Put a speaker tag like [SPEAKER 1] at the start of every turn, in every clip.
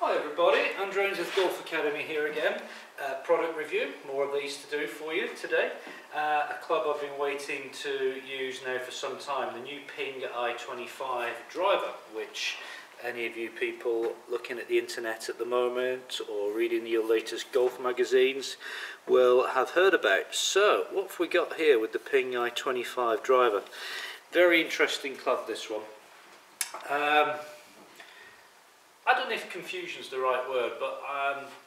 [SPEAKER 1] Hi everybody, Andrew Ainsworth Golf Academy here again. Product review, more of these to do for you today. A club I've been waiting to use now for some time, the new Ping i25 driver, which any of you people looking at the internet at the moment or reading your latest golf magazines will have heard about. So what have we got here with the Ping i25 driver? Very interesting club, this one. I don't know if confusion is the right word, but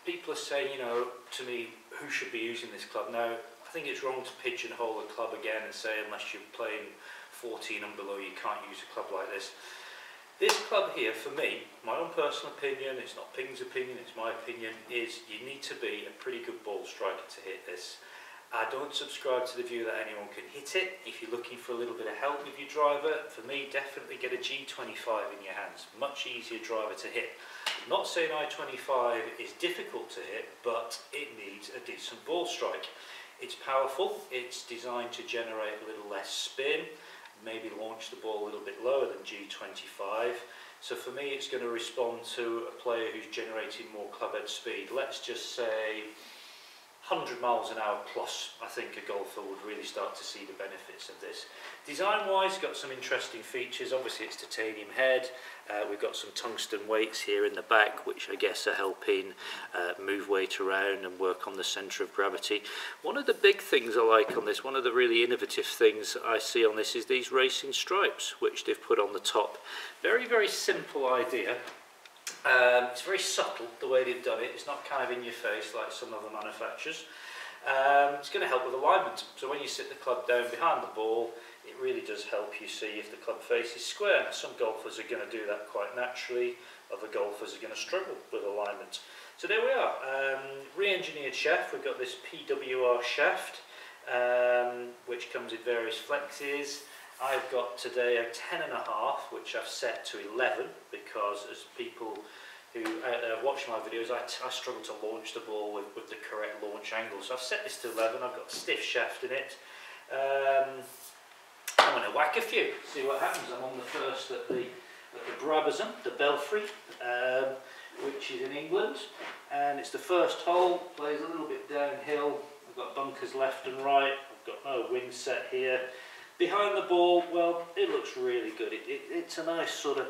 [SPEAKER 1] people are saying, to me, who should be using this club? Now, I think it's wrong to pigeonhole a club again and say unless you're playing 14 and below, you can't use a club like this. This club here, for me, my own personal opinion, it's not Ping's opinion, it's my opinion, is you need to be a pretty good ball striker to hit this. I don't subscribe to the view that anyone can hit it. If you're looking for a little bit of help with your driver, for me, definitely get a G25 in your hands. Much easier driver to hit. I'm not saying I25 is difficult to hit, but it needs a decent ball strike. It's powerful, it's designed to generate a little less spin, maybe launch the ball a little bit lower than G25. So for me, it's going to respond to a player who's generating more clubhead speed. Let's just say 100 miles an hour plus. I think a golfer would really start to see the benefits of this. Design wise, got some interesting features. Obviously it's titanium head, we've got some tungsten weights here in the back, which I guess are helping move weight around and work on the centre of gravity. One of the big things I like on this, one of the really innovative things I see on this, is these racing stripes which they've put on the top. Very, very simple idea. It's very subtle the way they've done it. It's not kind of in your face like some other manufacturers. It's going to help with alignment. So when you sit the club down behind the ball, it really does help you see if the club face is square. Now, some golfers are going to do that quite naturally. Other golfers are going to struggle with alignment. So there we are. Re-engineered shaft. We've got this PWR shaft, which comes in various flexes. I've got today a 10.5, which I've set to 11 because as people who watch my videos, I struggle to launch the ball with the correct launch angle. So I've set this to 11. I've got a stiff shaft in it. I'm going to whack a few, see what happens. I'm on the first at the Brabazon, the Belfry, which is in England, and it's the first hole. Plays a little bit downhill. I've got bunkers left and right. I've got no wind set here. Behind the ball, well, it looks really good. It's a nice sort of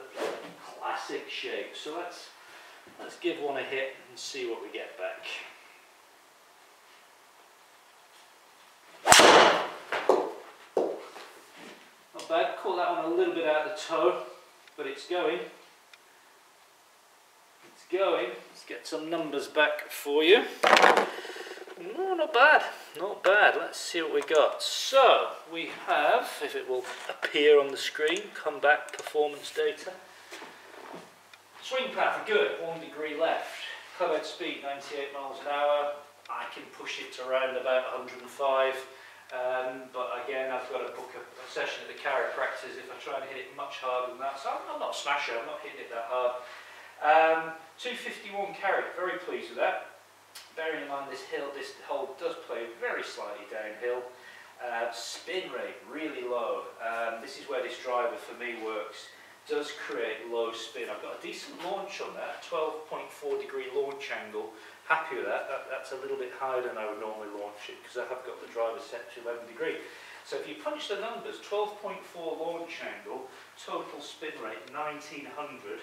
[SPEAKER 1] classic shape. So let's give one a hit and see what we get back. Not bad. Caught that one a little bit out of the toe, but it's going. It's going. Let's get some numbers back for you. No, not bad, not bad. Let's see what we got. So we have, if it will appear on the screen, comeback performance data. Swing path, good, 1 degree left. Clubhead speed, 98 miles an hour. I can push it to around about 105. But again, I've got to book a session at the chiropractors if I try and hit it much harder than that. So I'm not a smasher, I'm not hitting it that hard. 251 carry, very pleased with that. Bearing in mind this hole does play very slightly downhill. Spin rate really low. This is where this driver for me works. Does create low spin. I've got a decent launch on that, 12.4 degree launch angle. Happy with that. That's a little bit higher than I would normally launch it because I have got the driver set to 11 degree. So if you punch the numbers, 12.4 launch angle, total spin rate 1900.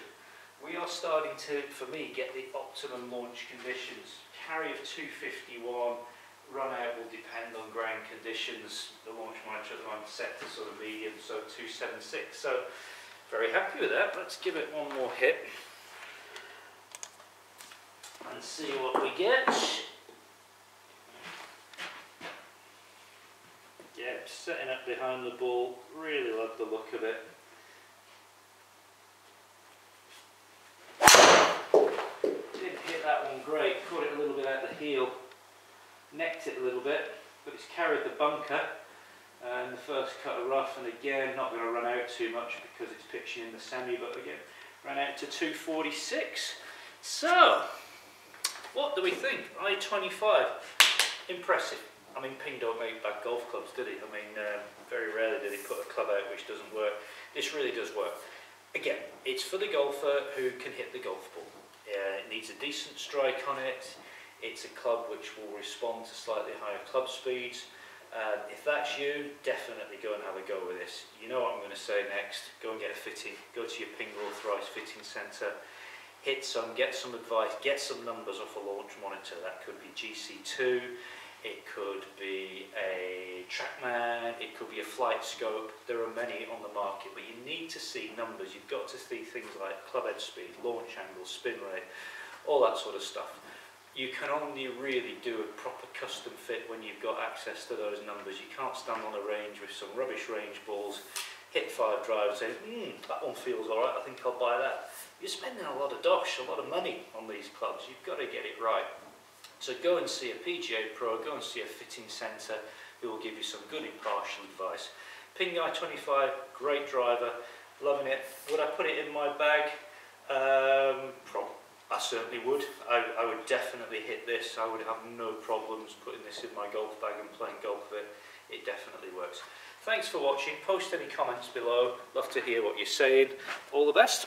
[SPEAKER 1] We are starting to, for me, get the optimum launch conditions. Carry of 251, run out will depend on ground conditions. The launch monitor at the moment set to sort of medium, so 276. So very happy with that. Let's give it one more hit and see what we get. Yeah, setting up behind the ball, really love the look of it. That one great, caught it a little bit at the heel, necked it a little bit, but it's carried the bunker and the first cut of rough, and again not going to run out too much because it's pitching in the semi, but again ran out to 246. So what do we think? I25, impressive. I mean, Ping don't make bad golf clubs, did he? I mean, very rarely do they put a club out which doesn't work. This really does work. Again, it's for the golfer who can hit the golf ball. It needs a decent strike on it. It's a club which will respond to slightly higher club speeds. If that's you, definitely go and have a go with this. You know what I'm going to say next. Go and get a fitting. Go to your Pingle Thrice fitting centre. Get some advice, get some numbers off a launch monitor. That could be GC2, it could be a Trackman, it could be a flight scope. There are many on the market, but you need to see numbers. You've got to see things like club head speed, launch angle, spin rate, all that sort of stuff. You can only really do a proper custom fit when you've got access to those numbers. You can't stand on a range with some rubbish range balls, hit 5 drives and say, that one feels alright, I think I'll buy that. You're spending a lot of dosh, a lot of money on these clubs. You've got to get it right. So go and see a PGA Pro, go and see a fitting centre who will give you some good impartial advice. Ping i25, great driver, loving it. Would I put it in my bag? I certainly would. I would definitely hit this. I would have no problems putting this in my golf bag and playing golf with it. It definitely works. Thanks for watching. Post any comments below. Love to hear what you're saying. All the best.